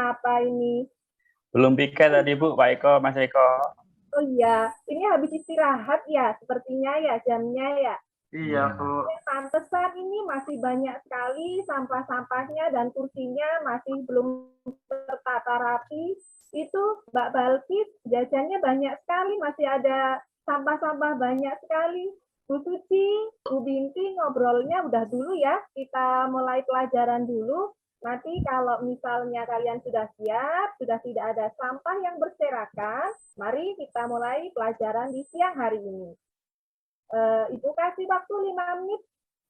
apa ini? Belum piket tadi Bu, Pak Eko, Mas Eko. Oh iya, ini habis istirahat ya, sepertinya ya jamnya ya. Iya Bu. Pantesan ini masih banyak sekali sampah-sampahnya dan kursinya masih belum tertata rapi. Itu Mbak Balkis jajannya banyak sekali, masih ada sampah-sampah banyak sekali. Bu Suci, Bu Binti ngobrolnya udah dulu ya, kita mulai pelajaran dulu. Nanti kalau misalnya kalian sudah siap, sudah tidak ada sampah yang berserakan, mari kita mulai pelajaran di siang hari ini. Ibu kasih waktu 5 menit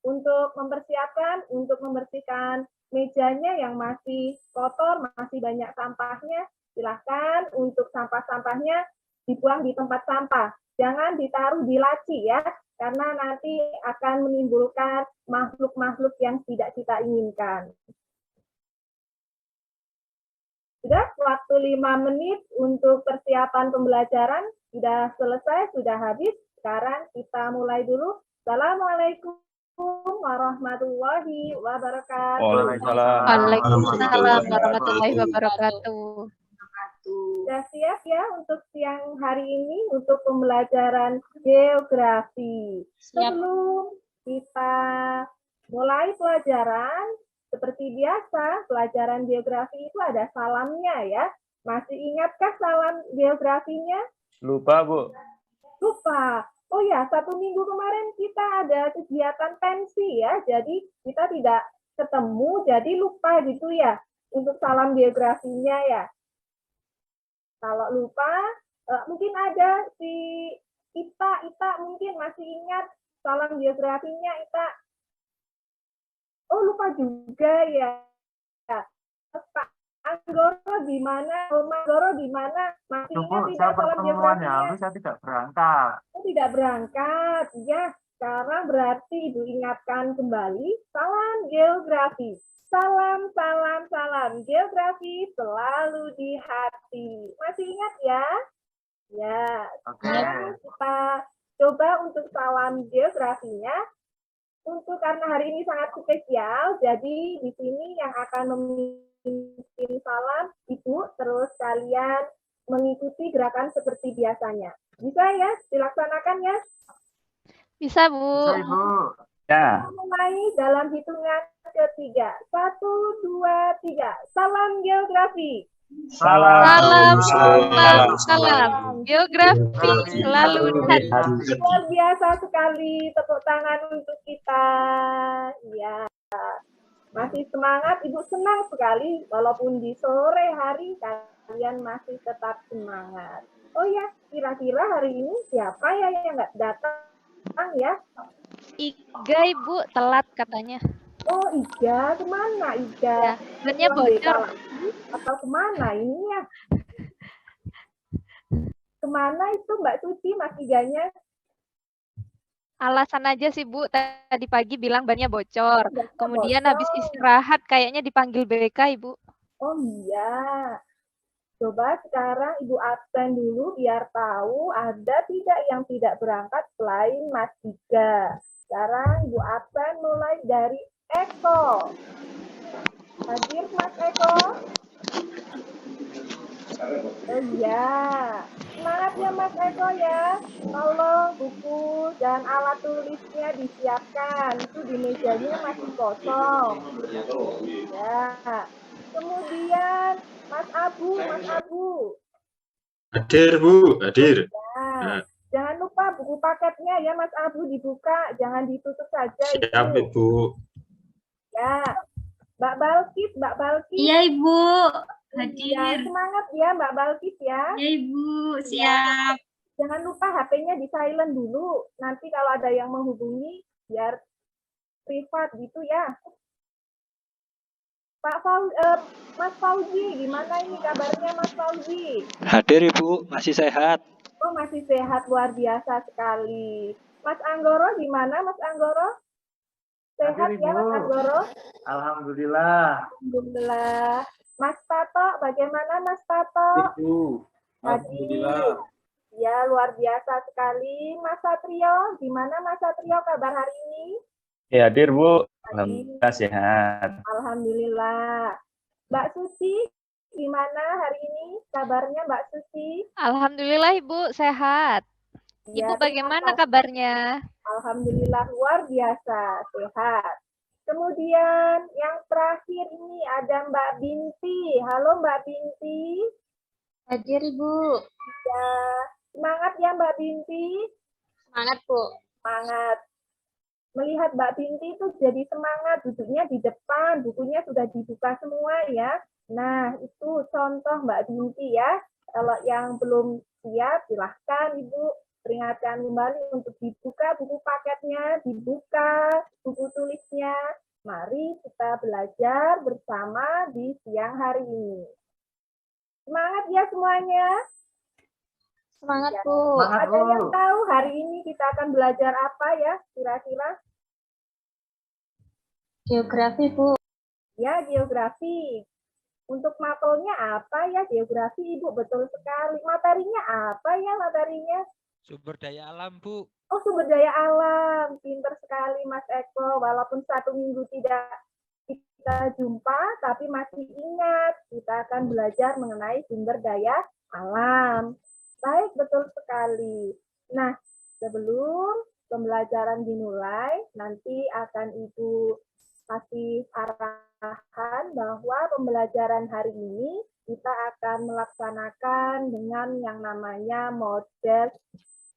untuk mempersiapkan, untuk membersihkan mejanya yang masih kotor, masih banyak sampahnya. Silahkan untuk sampah-sampahnya dibuang di tempat sampah. Jangan ditaruh di laci ya, karena nanti akan menimbulkan makhluk-makhluk yang tidak kita inginkan. Sudah waktu 5 menit untuk persiapan pembelajaran sudah selesai, sudah habis. Sekarang kita mulai dulu. Assalamualaikum warahmatullahi wabarakatuh. Waalaikumsalam warahmatullahi wabarakatuh. Sudah siap ya untuk siang hari ini untuk pembelajaran geografi. Sebelum kita mulai pelajaran, seperti biasa, pelajaran geografi itu ada salamnya ya. Masih ingatkah salam geografinya? Lupa Bu. Lupa. Oh ya, 1 minggu kemarin kita ada kegiatan pensi ya. Jadi kita tidak ketemu, jadi lupa gitu ya. Untuk salam geografinya ya. Kalau lupa, mungkin ada si Ita mungkin masih ingat salam geografinya Ita. Oh lupa juga ya. Pak Anggoro di mana? Mas Anggoro di mana? Masih ingat tidak salam geografinya? Saya tidak berangkat. Oh, tidak berangkat. Ya, sekarang berarti Ibu ingatkan kembali salam geografi. Salam, salam, salam. Geografi selalu di hati. Masih ingat ya? Ya. Sekarang kita coba untuk salam geografinya. Untuk karena hari ini sangat spesial, jadi di sini yang akan memimpin salam Ibu, terus kalian mengikuti gerakan seperti biasanya. Bisa ya? Dilaksanakan ya? Bisa, Bu. Bisa, Ibu. Ya. Kita mulai dalam hitungan ketiga. 1, 2, 3. Salam geografi. Salam. Geografi selalu di hati. Luar biasa sekali, tepuk tangan untuk kita. Ya, masih semangat, Ibu senang sekali walaupun di sore hari kalian masih tetap semangat. Oh ya, kira-kira hari ini siapa ya yang nggak datang ya? Iga, Ibu, telat katanya. Oh, Iga, kemana Iga? Ya, bannya bocor. Atau kemana ini ya? Kemana itu Mbak Suci, Mas Iganya? Alasan aja sih Bu, tadi pagi bilang bannya bocor. Kemudian habis istirahat kayaknya dipanggil BK Ibu. Oh iya. Coba sekarang Ibu absen dulu biar tahu ada tidak yang tidak berangkat selain Mas Iga. Sekarang Ibu absen mulai dari Eko. Hadir Mas Eko? Oh iya. Semangat ya Mas Eko ya. Tolong buku dan alat tulisnya disiapkan. Itu di mejanya masih kosong. Ya. Kemudian Mas Abu. Hadir Bu, hadir. Ya. Jangan lupa buku paketnya ya Mas Abu dibuka, jangan ditutup saja. Siap Ibu. Ya. Mbak Balkis. Iya Ibu. Hadir. Ya, semangat ya Mbak Balkis ya. Iya Ibu, siap. Jangan lupa HP-nya di silent dulu. Nanti kalau ada yang menghubungi biar privat gitu ya. Mas Fauzi, gimana ini kabarnya Mas Fauzi? Hadir Ibu, masih sehat. Oh masih sehat, luar biasa sekali. Mas Anggoro gimana Mas Anggoro? Sehat ya Mas Anggoro? Alhamdulillah. Alhamdulillah. Mas Tato, bagaimana Mas Tato? Ibu, alhamdulillah. Ya, luar biasa sekali. Mas Satrio, gimana Mas Satrio kabar hari ini? Ya, hadir Bu. Alhamdulillah sehat. Alhamdulillah. Mbak Suci, gimana hari ini kabarnya Mbak Susi? Alhamdulillah Ibu sehat. Ya, Ibu terima bagaimana kasih. kabarnya? Alhamdulillah luar biasa sehat. Kemudian yang terakhir ini ada Mbak Binti. Halo Mbak Binti. Hadir Ibu. Ya, semangat ya Mbak Binti. Semangat Bu. Semangat. Melihat Mbak Binti itu jadi semangat, duduknya di depan, bukunya sudah dibuka semua ya. Nah, itu contoh Mbak Binti ya. Kalau yang belum siap, silahkan Ibu peringatkan kembali untuk dibuka buku paketnya, dibuka buku tulisnya. Mari kita belajar bersama di siang hari ini. Semangat ya semuanya. Semangat Ya. Bu. Semangat, Ada yang Bu. tahu hari ini kita akan belajar apa ya kira-kira? Geografi Bu. Ya, geografi. Untuk mapelnya apa ya geografi, Ibu? Betul sekali. Materinya apa ya materinya? Sumber daya alam, Bu. Oh, sumber daya alam. Pinter sekali Mas Eko. Walaupun 1 minggu tidak kita jumpa, tapi masih ingat kita akan belajar mengenai sumber daya alam. Baik, betul sekali. Nah, sebelum pembelajaran dimulai, nanti akan Ibu kasih arahan bahwa pembelajaran hari ini kita akan melaksanakan dengan yang namanya model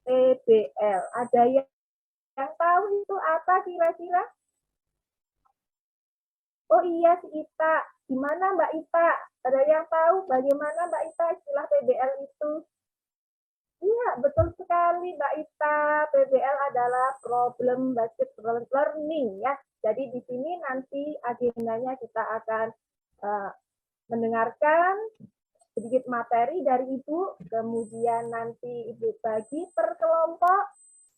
PBL. Ada yang tahu itu apa kira-kira? Oh iya, si Ita. Gimana Mbak Ita? Ada yang tahu bagaimana Mbak Ita istilah PBL itu? Iya, betul sekali Mbak Ita. PBL adalah problem based learning ya. Jadi di sini nanti agendanya kita akan mendengarkan sedikit materi dari Ibu, kemudian nanti Ibu bagi per kelompok.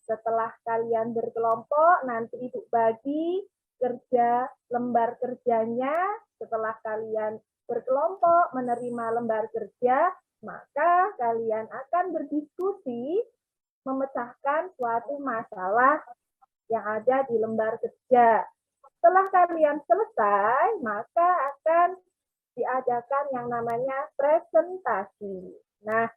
Setelah kalian berkelompok, nanti Ibu bagi kerja lembar kerjanya. Setelah kalian berkelompok menerima lembar kerja, maka kalian akan berdiskusi memecahkan suatu masalah yang ada di lembar kerja. Setelah kalian selesai, maka akan diadakan yang namanya presentasi. Nah,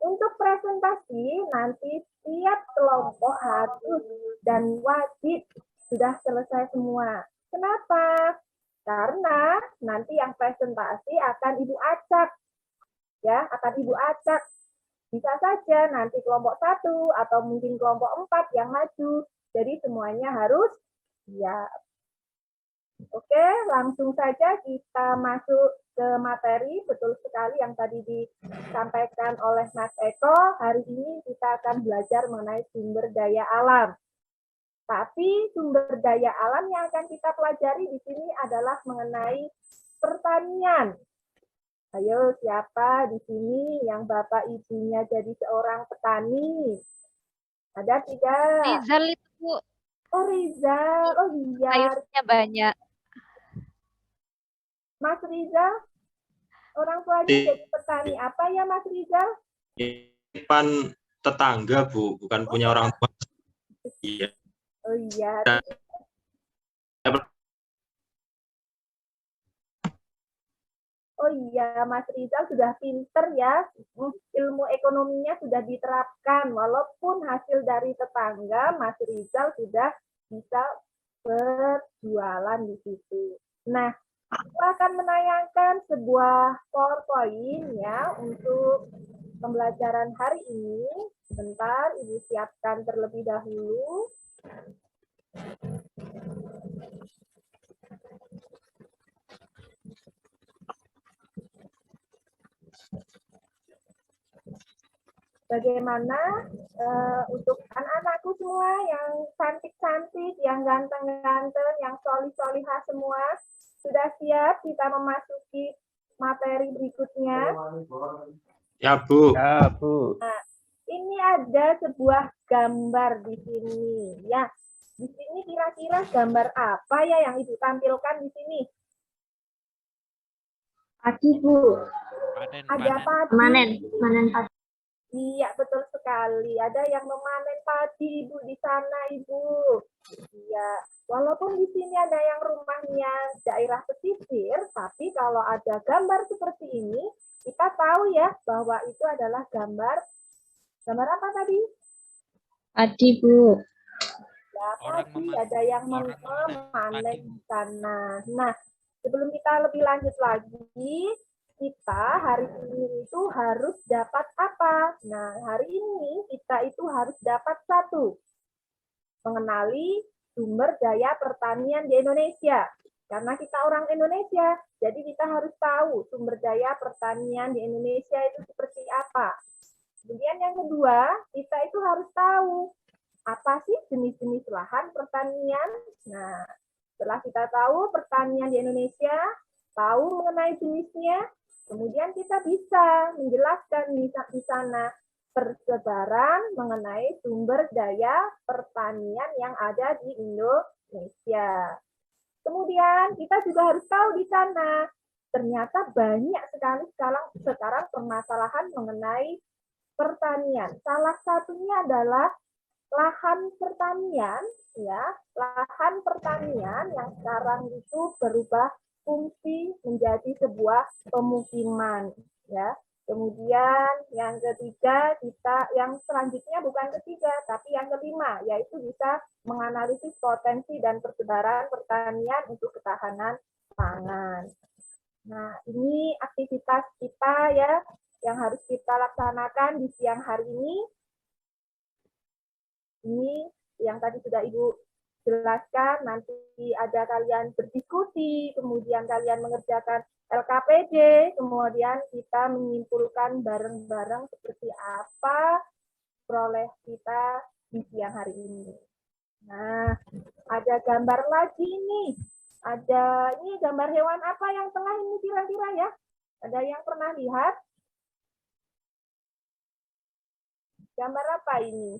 untuk presentasi nanti setiap kelompok harus dan wajib sudah selesai semua. Kenapa? Karena nanti yang presentasi akan Ibu acak. Ya, akan Ibu acak. Bisa saja nanti kelompok 1 atau mungkin kelompok 4 yang maju. Jadi semuanya harus siap. Oke, langsung saja kita masuk ke materi. Betul sekali yang tadi disampaikan oleh Mas Eko. Hari ini kita akan belajar mengenai sumber daya alam. Tapi sumber daya alam yang akan kita pelajari di sini adalah mengenai pertanian. Ayo, siapa di sini yang bapak ibunya jadi seorang petani? Ada tidak? Rizal itu Bu, Oh, Rizal. Oh iya. sayurnya banyak. Mas Rizal, orang tuanya jadi petani. Apa ya Mas Rizal? Titipan tetangga, Bu, bukan punya orang tua. Iya. Oh iya. Oh iya, Mas Rizal sudah pinter ya. Ilmu ekonominya sudah diterapkan. Walaupun hasil dari tetangga, Mas Rizal sudah bisa berjualan di situ. Nah, kita akan menayangkan sebuah PowerPoint ya untuk pembelajaran hari ini. Sebentar, Ibu siapkan terlebih dahulu. Bagaimana untuk anak-anakku semua yang cantik-cantik, yang ganteng-ganteng, yang solih-solihah semua, sudah siap kita memasuki materi berikutnya? Ya, Bu. Ya, Bu. Nah, ini ada sebuah gambar di sini, ya. Di sini kira-kira gambar apa ya yang Ibu tampilkan di sini? Padi Bu. Panen, Ada panen. padi. Manen padi. Iya, betul sekali. Ada yang memanen padi, Ibu, di sana, Ibu. Iya, walaupun di sini ada yang rumahnya daerah pesisir, tapi kalau ada gambar seperti ini, kita tahu ya bahwa itu adalah gambar apa tadi? Padi, Bu. Ya, Orang padi, memanen- ada yang orang memanen memanen padi, di sana. Nah, sebelum kita lebih lanjut lagi, kita hari ini itu harus dapat apa? Nah, hari ini kita itu harus dapat satu, mengenali sumber daya pertanian di Indonesia. Karena kita orang Indonesia, jadi kita harus tahu sumber daya pertanian di Indonesia itu seperti apa. Kemudian yang kedua, kita itu harus tahu apa sih jenis-jenis lahan pertanian. Nah, setelah kita tahu pertanian di Indonesia, tahu mengenai jenisnya, kemudian kita bisa menjelaskan di sana persebaran mengenai sumber daya pertanian yang ada di Indonesia. Kemudian kita juga harus tahu di sana, ternyata banyak sekali sekarang permasalahan mengenai pertanian. Salah satunya adalah lahan pertanian, ya, lahan pertanian yang sekarang itu berubah fungsi menjadi sebuah pemukiman, ya. Kemudian yang ketiga, yang selanjutnya bukan ketiga, tapi yang kelima, yaitu bisa menganalisis potensi dan persebaran pertanian untuk ketahanan pangan. Nah, ini aktivitas kita ya, yang harus kita laksanakan di siang hari ini. Ini yang tadi sudah Ibu jelaskan, nanti ada kalian berdiskusi, kemudian kalian mengerjakan LKPD, kemudian kita menyimpulkan bareng-bareng seperti apa peroleh kita di siang hari ini. Nah, ada gambar lagi nih. Ini gambar hewan apa yang tengah ini kira-kira ya? Ada yang pernah lihat? Gambar apa ini?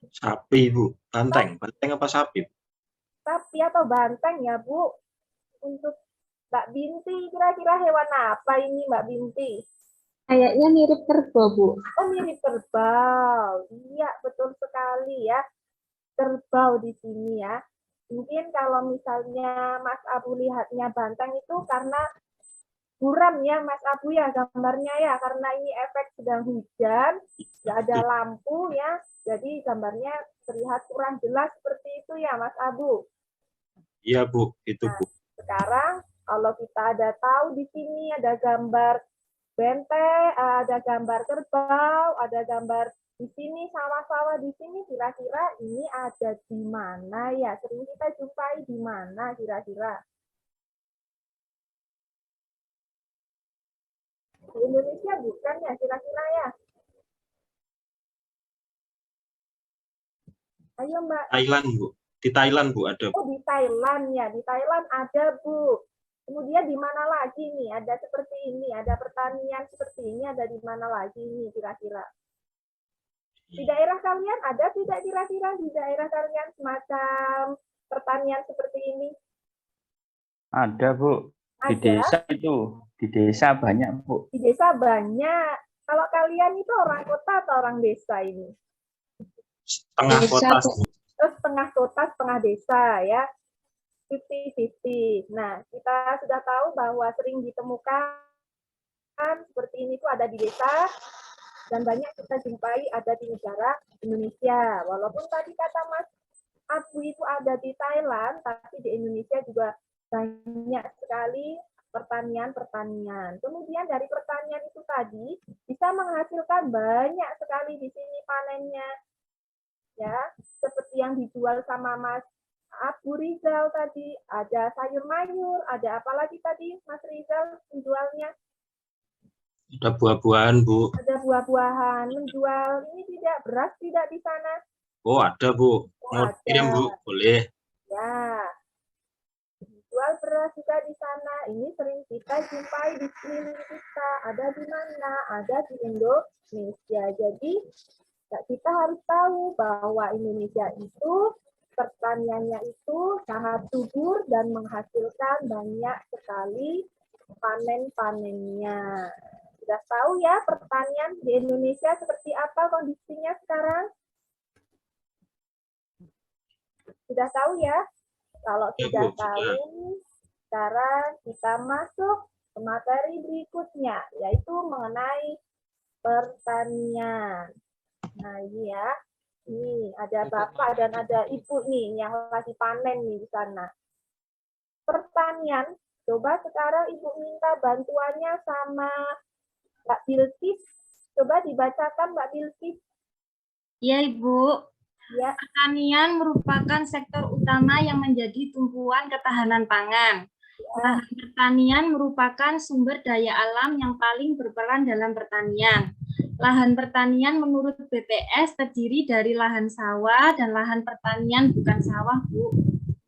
Sapi, Bu. Banteng. Banteng apa sapi? Sapi atau banteng ya, Bu? Untuk Mbak Binti, kira-kira hewan apa ini, Mbak Binti? Kayaknya mirip kerbau, Bu. Oh, mirip kerbau. Iya, betul sekali ya. Kerbau di sini ya. Mungkin kalau misalnya Mas Abu lihatnya banteng itu karena buram ya, Mas Abu ya gambarnya ya. Karena ini efek sedang hujan, nggak ada lampu ya. Jadi gambarnya terlihat kurang jelas seperti itu ya, Mas Abu. Iya, Bu. Itu, Bu. Sekarang kalau kita ada tahu di sini ada gambar benteng, ada gambar kerbau, ada gambar di sini sawah-sawah di sini, kira-kira ini ada di mana ya? Sering kita jumpai di mana kira-kira? Di Indonesia bukan ya kira-kira ya? Ayo Mbak. Thailand, Bu. Di Thailand, Bu, ada. Oh, di Thailand ya. Di Thailand ada, Bu. Kemudian di mana lagi nih? Ada seperti ini, ada pertanian seperti ini, ada di mana lagi nih kira-kira? Di daerah kalian ada tidak kira-kira di daerah kalian semacam pertanian seperti ini? Ada, Bu. Di Ada. desa itu. Di desa banyak, Bu. Di desa banyak. Kalau kalian itu orang kota atau orang desa ini? Setengah kota. Terus setengah kota, setengah desa ya. 50-50. Nah, kita sudah tahu bahwa sering ditemukan seperti ini tuh ada di desa dan banyak kita jumpai ada di negara Indonesia. Walaupun tadi kata Mas Abu itu ada di Thailand, tapi di Indonesia juga banyak sekali pertanian. Kemudian dari pertanian itu tadi bisa menghasilkan banyak sekali di sini panennya. Ya, seperti yang dijual sama Mas Abu Rizal tadi, ada sayur mayur, ada apa lagi tadi Mas Rizal menjualnya? Ada buah-buahan, Bu. Ada buah-buahan, menjual ini tidak beras tidak di sana? Oh, ada, Bu. Mau ada. kirim, Bu? Boleh. Ya, jual beras juga di sana. Ini sering kita jumpai di sekeliling kita. Ada di mana? Ada di Indonesia. Jadi kita harus tahu bahwa Indonesia itu pertaniannya itu sangat subur dan menghasilkan banyak sekali panen-panennya. Sudah tahu ya pertanian di Indonesia seperti apa kondisinya sekarang? Sudah tahu ya? Kalau Ya, sudah Bu, tahu, sudah. sekarang kita masuk ke materi berikutnya, yaitu mengenai pertanian. Nah, ini ya. Ini ada bapak dan ada ibu nih yang lagi panen nih di sana. Pertanian, coba sekarang ibu minta bantuannya sama Mbak Bilkis. Coba dibacakan Mbak Bilkis. Ya, Ibu. Ya, Pertanian merupakan sektor utama yang menjadi tumpuan ketahanan pangan. Lahan pertanian merupakan sumber daya alam yang paling berperan dalam pertanian. Lahan pertanian menurut BPS terdiri dari lahan sawah dan lahan pertanian bukan sawah, Bu.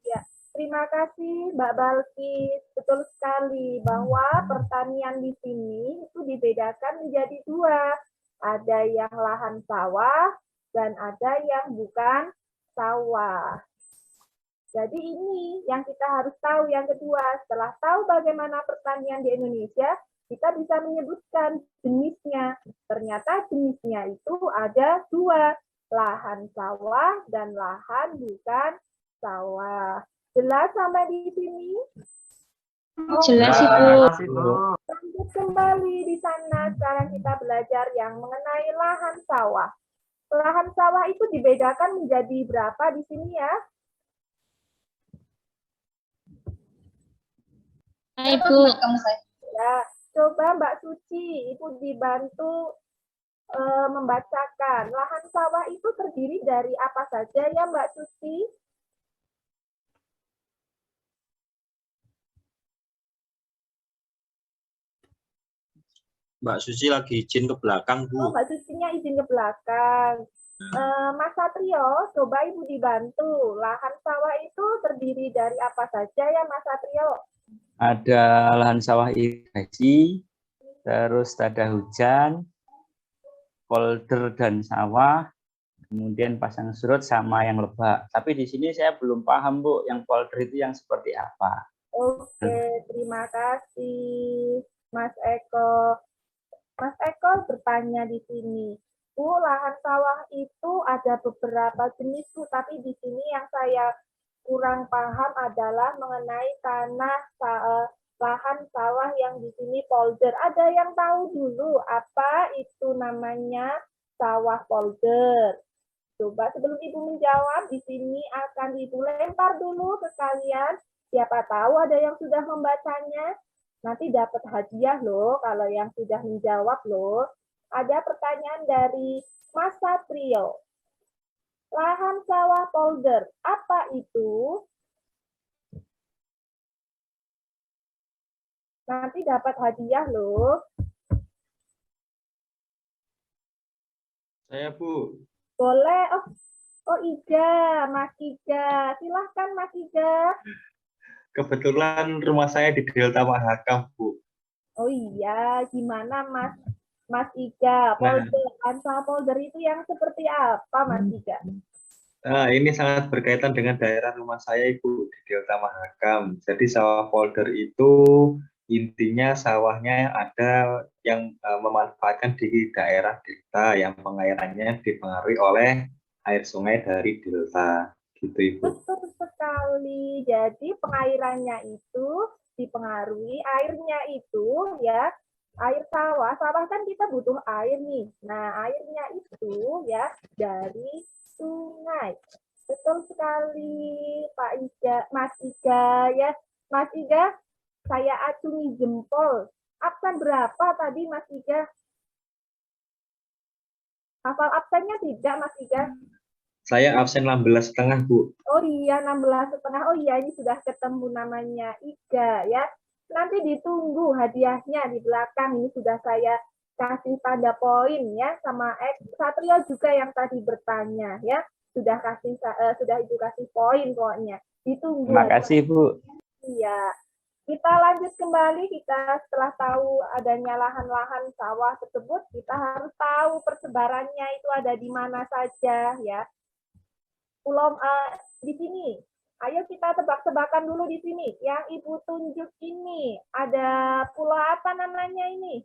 ya. Terima kasih Mbak Balkis. Betul sekali bahwa pertanian di sini itu dibedakan menjadi dua. Ada yang lahan sawah dan ada yang bukan sawah. Jadi ini yang kita harus tahu yang kedua. Setelah tahu bagaimana pertanian di Indonesia, kita bisa menyebutkan jenisnya. Ternyata jenisnya itu ada dua, lahan sawah dan lahan bukan sawah. Jelas sampai di sini? Jelas, Ya, Ibu. jelas, Ibu. Lanjut kembali di sana. Sekarang kita belajar yang mengenai lahan sawah. Lahan sawah itu dibedakan menjadi berapa di sini ya? Nah, Ibu. Ya, coba Mbak Suci, Ibu dibantu membacakan. Lahan sawah itu terdiri dari apa saja ya Mbak Suci? Mbak Susi lagi izin ke belakang, Bu. Oh, Mbak Sucinya izin ke belakang. Mas Satrio, coba Ibu dibantu. Lahan sawah itu terdiri dari apa saja ya Mas Satrio? Ada lahan sawah irigasi, terus tada hujan, polder dan sawah, kemudian pasang surut sama yang lebak. Tapi di sini saya belum paham, Bu, yang polder itu yang seperti apa. Oke, terima kasih Mas Eko. Mas Eko bertanya di sini, Bu, lahan sawah itu ada beberapa jenis, Bu, tapi di sini yang saya kurang paham adalah mengenai lahan sawah yang di sini polder. Ada yang tahu dulu apa itu namanya sawah polder? Coba sebelum Ibu menjawab, di sini akan Ibu lempar dulu ke kalian. Siapa tahu ada yang sudah membacanya. Nanti dapat hadiah loh kalau yang sudah menjawab loh. Ada pertanyaan dari Mas Satrio. Lahan sawah polder, apa itu? Nanti dapat hadiah loh. Saya, Bu. Boleh. Oh Iga, Mas Iga. Silahkan Mas Iga. Kebetulan rumah saya di Delta Mahakam, Bu. Oh iya, gimana Mas Iga? Polder, lahan polder itu yang seperti apa Mas Iga? Nah, ini sangat berkaitan dengan daerah rumah saya, Ibu, di Delta Mahakam. Jadi sawah polder itu intinya sawahnya ada yang memanfaatkan di daerah delta yang pengairannya dipengaruhi oleh air sungai dari delta. Gitu, Ibu. Betul sekali. Jadi pengairannya itu dipengaruhi airnya itu ya, air sawah. Sawah kan kita butuh air nih. Nah, airnya itu ya dari sungai. Betul sekali, Pak Iga, Mas Iga ya. Mas Iga, saya acungi jempol. Absen berapa tadi Mas Iga? Hafal absennya tidak Mas Iga? Saya absen 16,5, Bu. Oh iya, 16,5. Oh iya, ini sudah ketemu namanya Iga ya. Nanti ditunggu hadiahnya di belakang. Ini sudah saya kasih tanda poin ya sama Satrio juga yang tadi bertanya ya. Sudah Ibu kasih poin pokoknya. Ditunggu. Terima kasih, Bu. Iya. Kita lanjut kembali. Kita setelah tahu adanya lahan-lahan sawah tersebut, kita harus tahu persebarannya itu ada di mana saja ya. Pulau di sini. Ayo kita tebak-tebakan dulu di sini. Yang Ibu tunjuk ini ada pulau apa namanya ini?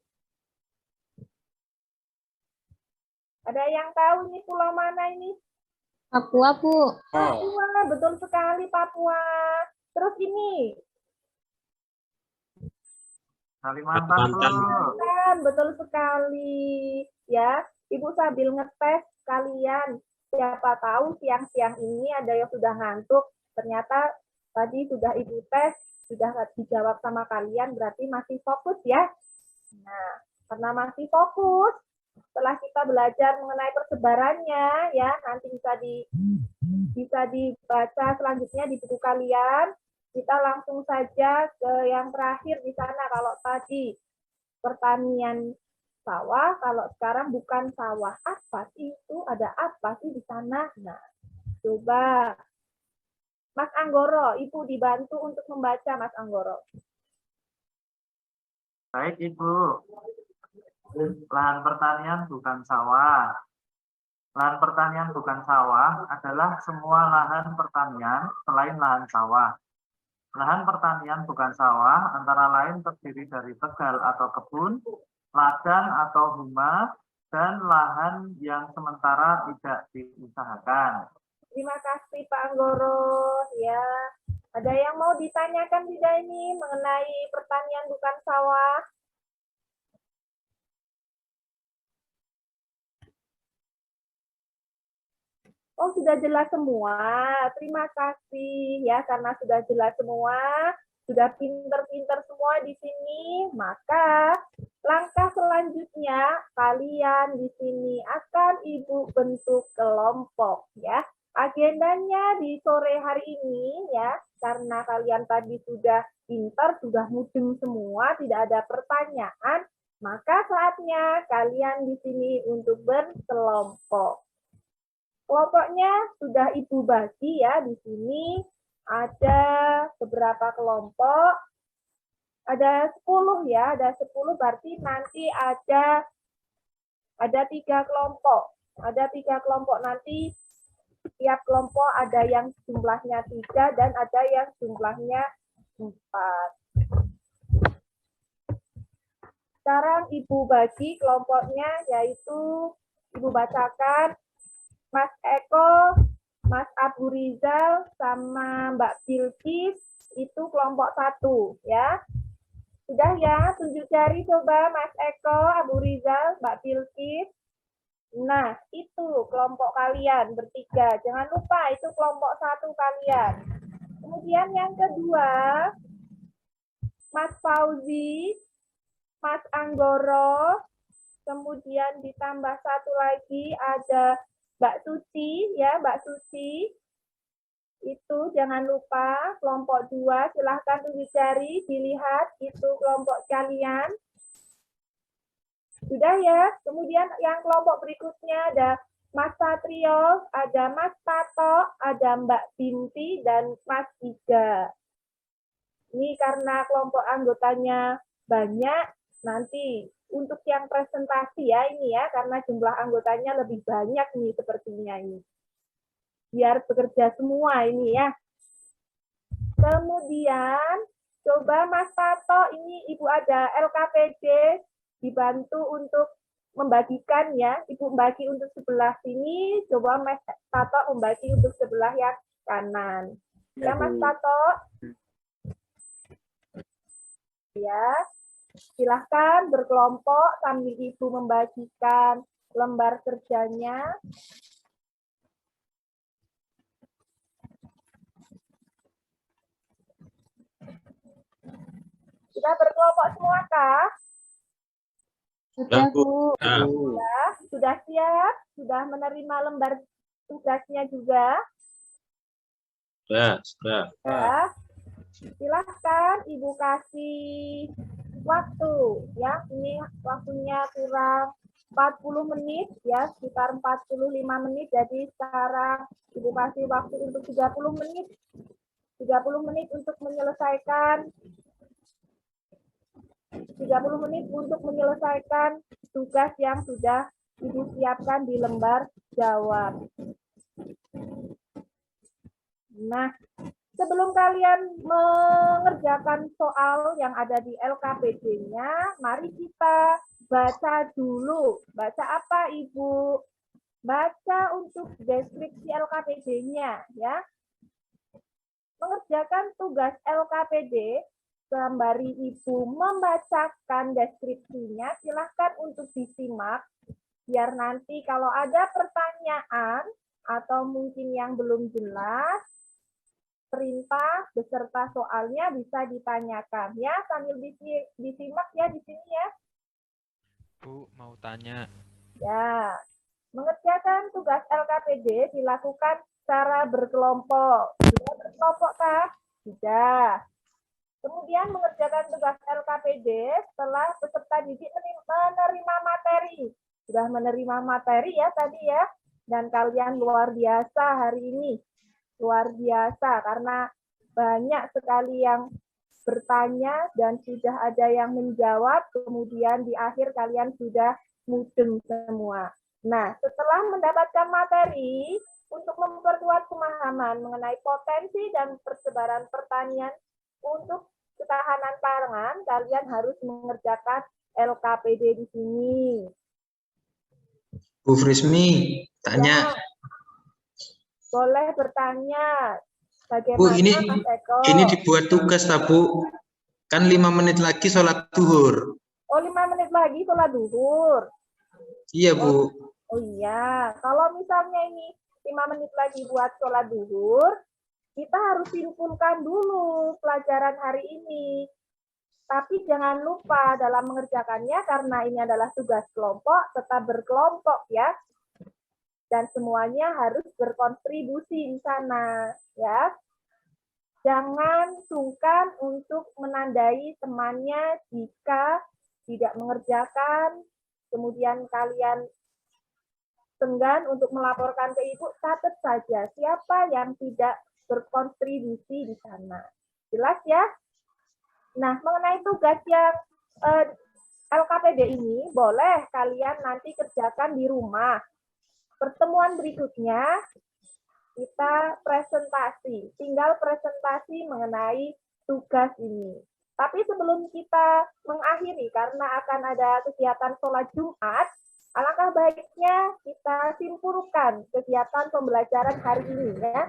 Ada yang tahu ini pulau mana ini? Papua, Bu. Papua, betul sekali Papua. Terus ini Kalimantan, Bu. Kalimantan, betul sekali. Ya, Ibu sambil ngetes kalian. Siapa tahu siang-siang ini ada yang sudah ngantuk. Ternyata tadi sudah Ibu tes, sudah dijawab sama kalian, berarti masih fokus ya. Nah, karena masih fokus, setelah kita belajar mengenai persebarannya, ya nanti bisa dibaca selanjutnya di buku kalian. Kita langsung saja ke yang terakhir di sana. Kalau tadi pertanian sawah, kalau sekarang bukan sawah. Apa sih itu? Ada apa sih di sana? Nah, coba Mas Anggoro, Ibu dibantu untuk membaca, Mas Anggoro. Baik, Ibu. Lahan pertanian bukan sawah. Lahan pertanian bukan sawah adalah semua lahan pertanian selain lahan sawah. Lahan pertanian bukan sawah antara lain terdiri dari tegal atau kebun, ladang atau humas, dan lahan yang sementara tidak diusahakan. Terima kasih Pak Anggoro. Ya, ada yang mau ditanyakan tidak ini mengenai pertanian bukan sawah? Oh, sudah jelas semua. Terima kasih ya, karena sudah jelas semua, sudah pinter-pinter semua di sini, maka langkah selanjutnya kalian di sini akan Ibu bentuk kelompok ya. Agendanya di sore hari ini ya, karena kalian tadi sudah pintar, sudah mudeng semua, tidak ada pertanyaan, maka saatnya kalian di sini untuk berkelompok. Kelompoknya sudah Ibu bagi ya, di sini ada beberapa kelompok, ada 10 ya, ada 10 berarti nanti ada 3 kelompok. Ada 3 kelompok nanti, tiap kelompok ada yang jumlahnya 3 dan ada yang jumlahnya 4. Sekarang Ibu bagi kelompoknya, yaitu Ibu bacakan Mas Eko, Mas Abu Rizal, sama Mbak Bilkis, itu kelompok 1 ya. Sudah ya, tunjuk jari coba Mas Eko, Abu Rizal, Mbak Bilkis. Nah, itu kelompok kalian bertiga. Jangan lupa itu kelompok 1 kalian. Kemudian yang kedua, Mas Fauzi, Mas Anggoro, kemudian ditambah 1 lagi ada Mbak Suci, ya Mbak Suci. Itu jangan lupa kelompok 2, silahkan tunjuk jari, dilihat itu kelompok kalian. Sudah ya, kemudian yang kelompok berikutnya ada Mas Satrio, ada Mas Tato, ada Mbak Binti, dan Mas Iga. Ini karena kelompok anggotanya banyak, nanti untuk yang presentasi ya ini ya, karena jumlah anggotanya lebih banyak nih sepertinya ini. Biar bekerja semua ini ya. Kemudian coba Mas Tato, ini Ibu ada LKPD, dibantu untuk membagikan ya. Ibu membagi untuk sebelah sini, coba Mas Tato membagi untuk sebelah yang kanan. Ya Mas Tato. Ya. Silahkan berkelompok sambil Ibu membagikan lembar kerjanya. Sudah berkelompok semua kah? Sudah, Bu. Sudah siap? Sudah menerima lembar tugasnya juga? Sudah. Ya. Silahkan Ibu kasih waktu ya, ini waktunya kurang 40 menit ya, sekitar 45 menit, jadi sekarang Ibu kasih waktu untuk 30 menit. 30 menit untuk menyelesaikan 30 menit untuk menyelesaikan tugas yang sudah Ibu siapkan di lembar jawab. Nah, sebelum kalian mengerjakan soal yang ada di LKPD-nya, mari kita baca dulu. Baca apa, Ibu? baca untuk deskripsi LKPD-nya ya. Mengerjakan tugas LKPD sembari Ibu membacakan deskripsinya, silahkan untuk disimak biar nanti kalau ada pertanyaan atau mungkin yang belum jelas, perintah beserta soalnya bisa ditanyakan ya, sambil disimak ya di sini ya. Bu, mau tanya. Ya, mengerjakan tugas LKPD dilakukan secara berkelompok. Sudah berkelompok kah? Sudah. Kemudian mengerjakan tugas LKPD setelah peserta didik menerima materi. Sudah menerima materi ya tadi ya. Dan kalian luar biasa hari ini. Luar biasa karena banyak sekali yang bertanya dan sudah ada yang menjawab. Kemudian di akhir kalian sudah mudeng semua. Nah, setelah mendapatkan materi untuk memperkuat pemahaman mengenai potensi dan persebaran pertanian untuk ketahanan pangan, kalian harus mengerjakan LKPD di sini. Bu Frismi, tanya. Ya, boleh bertanya. Bagaimana Bu, ini Mas Eko? ini dibuat tugas, tak Bu? Kan 5 menit lagi sholat duhur. Oh, 5 menit lagi sholat duhur. Iya, Bu. Oh iya, kalau misalnya ini 5 menit lagi buat sholat duhur, kita harus simpulkan dulu pelajaran hari ini. Tapi jangan lupa dalam mengerjakannya, karena ini adalah tugas kelompok, tetap berkelompok ya. Dan semuanya harus berkontribusi di sana ya. Jangan sungkan untuk menandai temannya jika tidak mengerjakan, kemudian kalian enggan untuk melaporkan ke ibu, catat saja siapa yang tidak berkontribusi di sana. Jelas ya? Nah, mengenai tugas yang LKPD ini, boleh kalian nanti kerjakan di rumah. Pertemuan berikutnya, kita presentasi. Tinggal presentasi mengenai tugas ini. Tapi sebelum kita mengakhiri, karena akan ada kegiatan sholat Jumat, alangkah baiknya kita simpulkan kegiatan pembelajaran hari ini ya.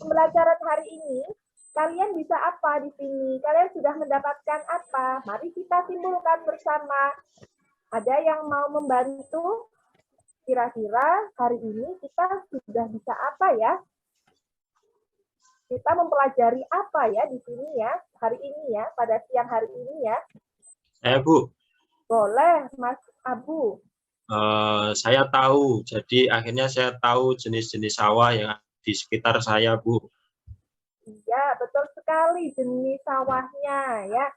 Pembelajaran hari ini kalian bisa apa di sini? Kalian sudah mendapatkan apa? Mari kita simpulkan bersama. Ada yang mau membantu? Kira-kira hari ini kita sudah bisa apa ya? Kita mempelajari apa ya di sini ya? Hari ini ya, pada siang hari ini ya. Bu. Boleh, Mas Abu. Saya tahu, jadi akhirnya saya tahu jenis-jenis sawah yang di sekitar saya, Bu. Iya, betul sekali jenis sawahnya ya.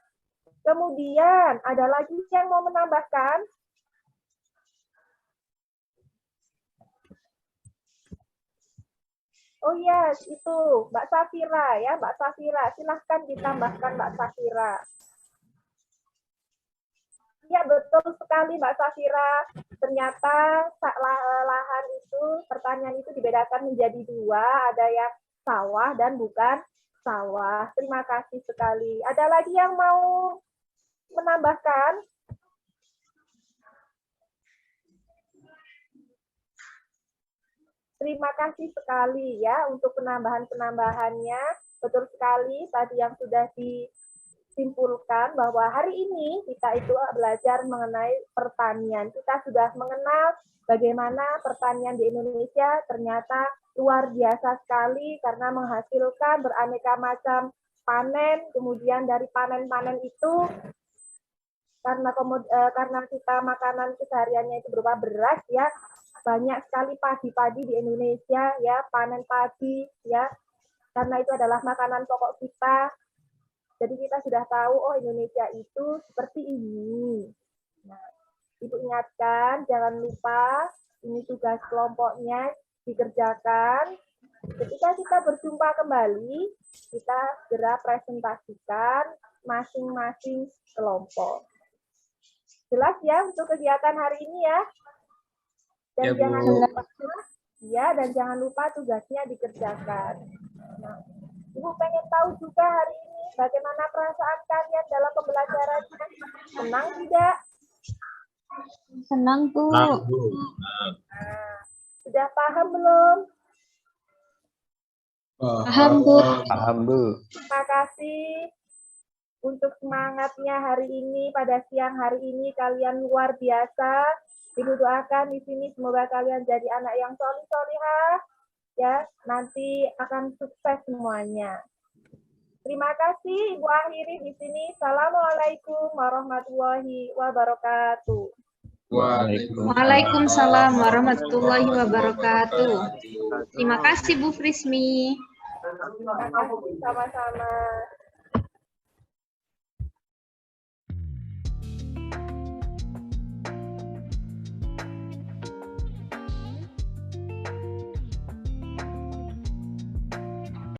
Kemudian ada lagi yang mau menambahkan? Oh iya, itu Mbak Safira ya, Mbak Safira. Silahkan ditambahkan Mbak Safira. Iya, betul sekali Mbak Safira. Ternyata lahan itu, pertanian itu dibedakan menjadi dua. Ada yang sawah dan bukan sawah. Terima kasih sekali. Ada lagi yang mau menambahkan? Terima kasih sekali ya untuk penambahan-penambahannya. Betul sekali tadi yang sudah disimpulkan bahwa hari ini kita itu belajar mengenai pertanian. Kita sudah mengenal bagaimana pertanian di Indonesia ternyata luar biasa sekali karena menghasilkan beraneka macam panen. Kemudian dari panen-panen itu karena kita makanan kesehariannya itu berupa beras ya, banyak sekali padi-padi di Indonesia ya, panen padi ya, karena itu adalah makanan pokok kita. Jadi kita sudah tahu oh Indonesia itu seperti ini. Nah, Ibu ingatkan jangan lupa ini tugas kelompoknya dikerjakan. Ketika kita berjumpa kembali, kita segera presentasikan masing-masing kelompok. Jelas ya untuk kegiatan hari ini ya. Dan ya, jangan lupa ya, dan jangan lupa tugasnya dikerjakan. Nah, Ibu pengen tahu juga hari ini bagaimana perasaan kalian dalam pembelajarannya. Senang tidak? Senang, Bu. Nah, sudah Sudah paham belum? Paham, Bu. Paham, Bu. Terima kasih untuk semangatnya hari ini, pada siang hari ini kalian luar biasa. Ibu doakan di sini semoga kalian jadi anak yang solih-solihah, ya, nanti akan sukses semuanya. Terima kasih, Ibu akhiri di sini. Assalamualaikum warahmatullahi wabarakatuh. Waalaikumsalam warahmatullahi wabarakatuh. Terima kasih Bu Frismi. Terima kasih sama-sama.